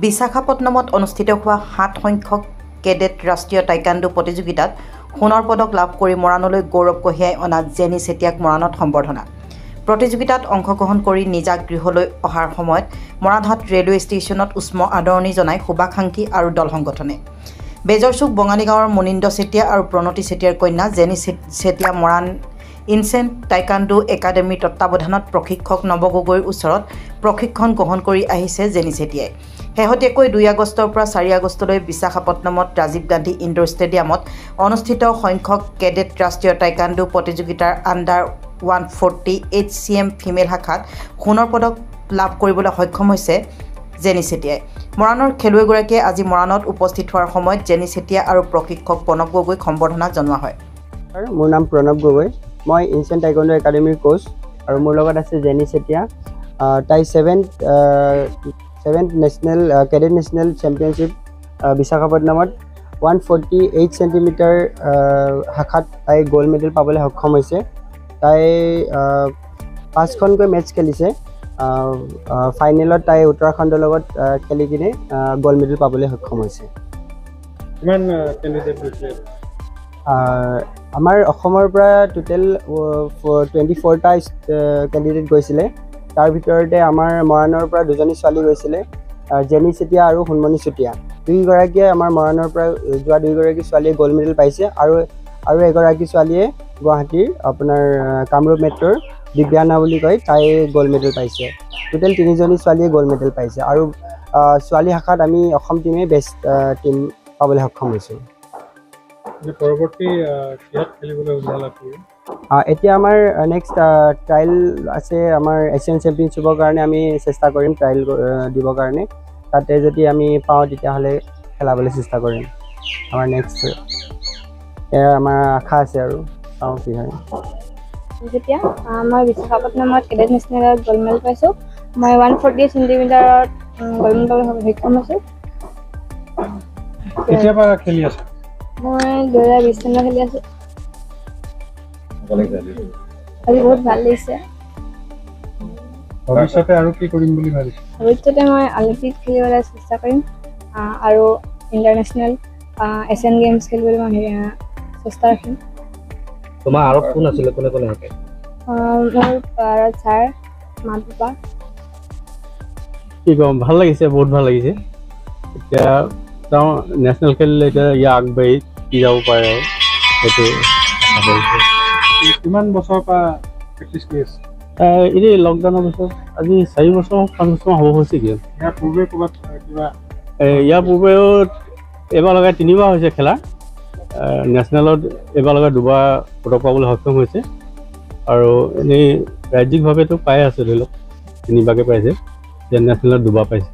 বিশাখাপট্টনমত অনুষ্ঠিত হোৱা 7 সংখ্যক কেডেট ৰাষ্ট্ৰীয় টাইকাণ্ডো প্ৰতিযোগিতাত সোণৰ পদক লাভ কৰি মৰাণলৈ গৌৰৱ কঢ়িয়াই অনা জেনি চেতিয়াক মৰাণত সম্বৰ্ধনা। প্ৰতিযোগিতাত অংশগ্ৰহণ কৰি নিজা গৃহলৈ অহাৰ সময়ত মৰাণহাট ৰেলৱে ষ্টেচনত উষ্ম আদৰণি জনাই শুভাকাংক্ষী আৰু দল সংগঠনে। বেজৰচুক বঙালী গাঁৱৰ মুনিন্দ চেতিয়া আৰু প্ৰণতি চেতিয়াৰ কন্যা jenny Chetia Moran innocent taekwondo একাডেমীৰ তত্বাৱধানত প্ৰশিক্ষক নৱ গগৈৰ ওচৰত প্ৰশিক্ষণ গ্ৰহণ কৰি আহিছে জেনি চেতিয়াই। শেহতীয়াকৈ 2 আগষ্টৰ পৰা 4 আগষ্টলৈ বিশাখাপট্টনমত ৰাজীৱ গান্ধী ইনডোৰ ষ্টেডিয়ামত অনুষ্ঠিত সংখ্যক কেডেট ৰাষ্ট্ৰীয় টাইকাণ্ডো প্ৰতিযোগিতাৰ আণ্ডাৰ 140 HCM ফিমেল শাখাত সোণৰ পদক লাভ কৰিবলৈ সক্ষম হৈছে জেনি চেতিয়াই। মৰাণৰ খেলুৱৈগৰাকীয়ে আজি মৰাণত উপস্থিত হোৱাৰ সময়ত জেনি চেতিয়া আৰু প্ৰশিক্ষক প্ৰণৱ গগৈক সম্বৰ্ধনা জনোৱা হয়। মোৰ নাম প্ৰণৱ গগৈ, মই ইনচেণ্ট টাইকাণ্ডো একাডেমীৰ কোচ আৰু মোৰ লগত আছে জেনি চেতিয়া। তাই 7th national cadet national championship বিশাখাপট্টনমত 148 চেণ্টিমিটাৰ শাখাত তাই গ'ল্ড মেডেল পাবলৈ সক্ষম হৈছে। তাই 5খনকৈ মেটচ খেলিছে। ফাইনেলত তাই উত্তৰাখণ্ডৰ লগত খেলি কিনে গ'ল্ড মেডেল পাবলৈ সক্ষম হৈছে। কিমান কেণ্ডিডেট হৈছে? আমাৰ অসমৰ পৰা টোটেল 24টা কেণ্ডিডেট গৈছিলে। তাৰ ভিতৰতে আমাৰ মৰাণৰ পৰা 2জনী ছোৱালী গৈছিলে, জেনি চেতিয়া আৰু সোণমণি চুতীয়া। 2গৰাকীয়ে আমাৰ মৰাণৰ পৰা যোৱা 2গৰাকী ছোৱালীয়ে গ'ল্ড মেডেল পাইছে আৰু এগৰাকী ছোৱালীয়ে গুৱাহাটীৰ আপোনাৰ কামৰূপ মেট্ৰৰ দিব্যানা বুলি কয়, তাই গ'ল্ড মেডেল পাইছে। টোটেল 3জনী ছোৱালীয়ে গ'ল্ড মেডেল পাইছে আৰু ছোৱালী শাখাত আমি অসম টীমে বেষ্ট টীম পাবলৈ সক্ষম হৈছোঁ। পৰৱৰ্তী কিহত খেলিবলৈ উদ্যাল আছে? এতিয়া আমাৰ নেক্সট ট্ৰায়েল আছে। আমাৰ এছিয়ান চেম্পিয়নশ্বিপৰ কাৰণে আমি চেষ্টা কৰিম ট্ৰায়েল দিবৰ কাৰণে। তাতে যদি আমি পাওঁ তেতিয়াহ'লে খেলাবলৈ চেষ্টা কৰিম। আমাৰ নেক্সট আমাৰ আশা আছে আৰু চাওঁ কি হয়। যেতিয়া মই বিশাখাপট্টনমত কেডেট নেশ্যনেলত গ'ল্ড মেডেল পাইছোঁ। মই 140 চেণ্টিমিটাৰত গ'ল্ড মেডেল পাবলৈ সক্ষম হৈছোঁ। কেতিয়াৰ পৰা খেলি আছে? মই 2020 চনত খেলি আছোঁ। আজি বহুত ভাল লাগিছে। ভৱিষ্যতে আৰু কি কৰিম বুলি ভাবিছোঁ? ভৱিষ্যতে মই অলিম্পিক খেলিবলৈ চেষ্টা কৰিম আৰু ইণ্টাৰনেশ্যনেল এছিয়ান গেমছ খেলিবলৈ মই চেষ্টা ৰাখিম। তোমাৰ আৰু কোন আছিলে, কোনে কোনে থাকে? মোৰ ছাৰ, মা পাপা। কি ক'ম, ভাল লাগিছে, বহুত ভাল লাগিছে। এতিয়া চাওঁ নেশ্যনেল খেলিলে এতিয়া ইয়াৰ আগবাঢ়ি কি যাব পাৰে আৰু সেইটো। কিমান বছৰৰ পৰা প্ৰেক্টিছ কৰি আছে? এই লকডাউনৰ পিছত আজি 4 বছৰ 5 বছৰ হ'ব হৈছেগৈ। ইয়াৰ পূৰ্বে ক'ৰবাত কিবা? ইয়াৰ পূৰ্বেও এইবাৰ লগাই 3বাৰ হৈছে খেলা। নেশ্যনেলত এইবাৰ লগাই 2বাৰ পদক পাবলৈ সক্ষম হৈছে আৰু এনেই ৰাজ্যিকভাৱেতো পাই আছে, ধৰি লওক 3বাৰকৈ পাইছে। নেশ্যনেলত 2বাৰ পাইছে।